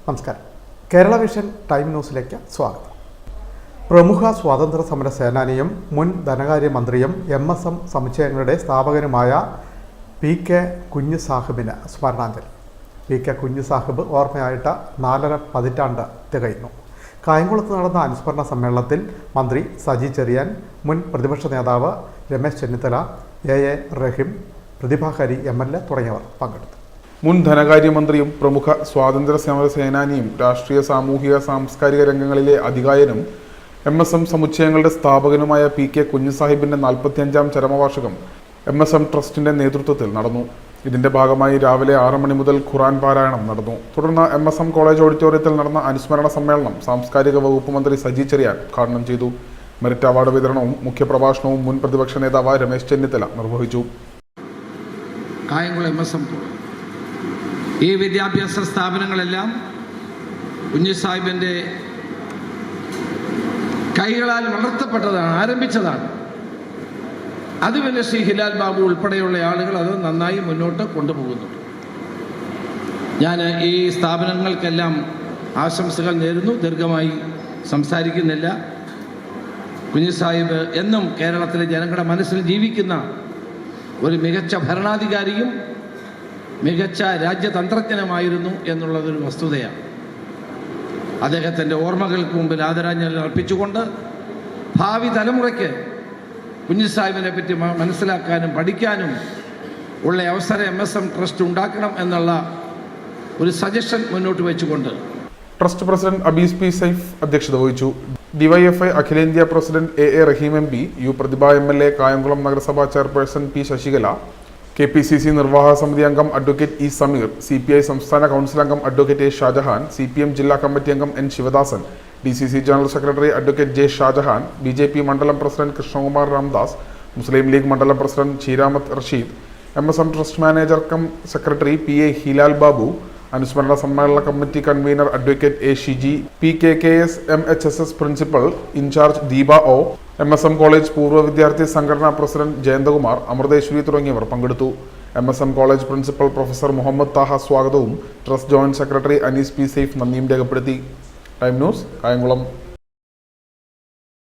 നമസ്കാരം. Kerala vision time ന്യൂസിലേക്ക് സ്വാഗതം. പ്രമുഖ സ്വാതന്ത്ര്യ സമര സേനാനിയും മുൻ ധനകാര്യമന്ത്രിയും MSM സമുച്ചയങ്ങളുടെ സ്ഥാപകനുമായ PK കുഞ്ഞുസാഹിബിന് സ്മരണാഞ്ജലി. PK കുഞ്ഞുസാഹിബ് ഓർമ്മയായിട്ട് 4.5 പതിറ്റാണ്ട് തികയുന്നു. കായംകുളത്ത് നടന്ന അനുസ്മരണ സമ്മേളനത്തിൽ മന്ത്രി സജി ചെറിയാൻ, മുൻ പ്രതിപക്ഷ നേതാവ് രമേശ് ചെന്നിത്തല, AA റഹീം, പ്രതിഭാഹരി MLA തുടങ്ങിയവർ പങ്കെടുത്തു. മുൻ ധനകാര്യമന്ത്രിയും പ്രമുഖ സ്വാതന്ത്ര്യ സമര സേനാനിയും രാഷ്ട്രീയ, സാമൂഹിക, സാംസ്കാരിക രംഗങ്ങളിലെ അധികായനും MSM സമുച്ചയങ്ങളുടെ സ്ഥാപകനുമായ PK കുഞ്ഞുസാഹിബിന്റെ 45-ാം ചരമവാർഷികം MSM ട്രസ്റ്റിന്റെ നേതൃത്വത്തിൽ നടന്നു. ഇതിന്റെ ഭാഗമായി രാവിലെ 6 മണി മുതൽ ഖുർആൻ പാരായണം നടന്നു. തുടർന്ന് MSM കോളേജ് ഓഡിറ്റോറിയത്തിൽ നടന്ന അനുസ്മരണ സമ്മേളനം സാംസ്കാരിക വകുപ്പ് മന്ത്രി സജി ചെറിയാൻ ഉദ്ഘാടനം ചെയ്തു. മെറിറ്റ് അവാർഡ് വിതരണവും മുഖ്യപ്രഭാഷണവും മുൻ പ്രതിപക്ഷ നേതാവ് രമേശ് ചെന്നിത്തല നിർവഹിച്ചു. കായംകുളം MSM ഈ വിദ്യാഭ്യാസ സ്ഥാപനങ്ങളെല്ലാം കുഞ്ഞുസാഹിബിൻ്റെ കൈകളാൽ വളർത്തപ്പെട്ടതാണ്, ആരംഭിച്ചതാണ്. അത് പിന്നെ ശ്രീ ഹിലാൽ ബാബു ഉൾപ്പെടെയുള്ള ആളുകൾ അത് നന്നായി മുന്നോട്ട് കൊണ്ടുപോകുന്നുണ്ട്. ഞാൻ ഈ സ്ഥാപനങ്ങൾക്കെല്ലാം ആശംസകൾ നേരുന്നു. ദീർഘമായി സംസാരിക്കുന്നില്ല. കുഞ്ഞുസാഹിബ് എന്നും കേരളത്തിലെ ജനങ്ങളുടെ മനസ്സിൽ ജീവിക്കുന്ന ഒരു മികച്ച ഭരണാധികാരിയും മികച്ച രാജ്യതന്ത്രജ്ഞനുമായിരുന്നു എന്നുള്ളതൊരു വസ്തുതയാണ്. അദ്ദേഹത്തിൻ്റെ ഓർമ്മകൾക്ക് മുമ്പിൽ ആദരാഞ്ജലി അർപ്പിച്ചുകൊണ്ട് ഭാവി തലമുറയ്ക്ക് കുഞ്ഞുസാഹിബിനെ പറ്റി മനസ്സിലാക്കാനും പഠിക്കാനും ഉള്ള അവസരം MSM ട്രസ്റ്റ് ഉണ്ടാക്കണം എന്നുള്ള ഒരു സജഷൻ മുന്നോട്ട് വെച്ചുകൊണ്ട് trust president Abees P. Saif അധ്യക്ഷത വഹിച്ചു. DYFI അഖിലേന്ത്യാ president AA Rahim MP, U Prathibha MLA, Kayamkulam നഗരസഭാ ചെയർപേഴ്സൺ P. ശശികല, KPCC നിർവാഹക സമിതി അംഗം അഡ്വക്കേറ്റ് E. സമീർ, CPI സംസ്ഥാന കൗൺസിൽ അംഗം അഡ്വക്കേറ്റ് A. ഷാജഹാൻ, CPM ജില്ലാ കമ്മിറ്റി അംഗം N. Sivadasan, DCC general secretary advocate J. Shajahan, BJP മണ്ഡലം president Krishnakumar Ramdas, Muslim League മണ്ഡലം president Cheeramath Rasheed, MSM trust manager cum secretary PA Hilal Babu, അനുസ്മരണ സമ്മേളന committee convener advocate A. Shiji, PKKS MHSS principal in charge Deepa O, MSM college പൂർവ്വ വിദ്യാർത്ഥി സംഘടനാ president Jayanthakumar, Amrutheshwari തുടങ്ങിയവർ പങ്കെടുത്തു. MSM college principal professor Muhammad Thaha സ്വാഗതവും trust joint secretary Anees P. Saif നന്ദിയും രേഖപ്പെടുത്തി. Time news, Kayamkulam.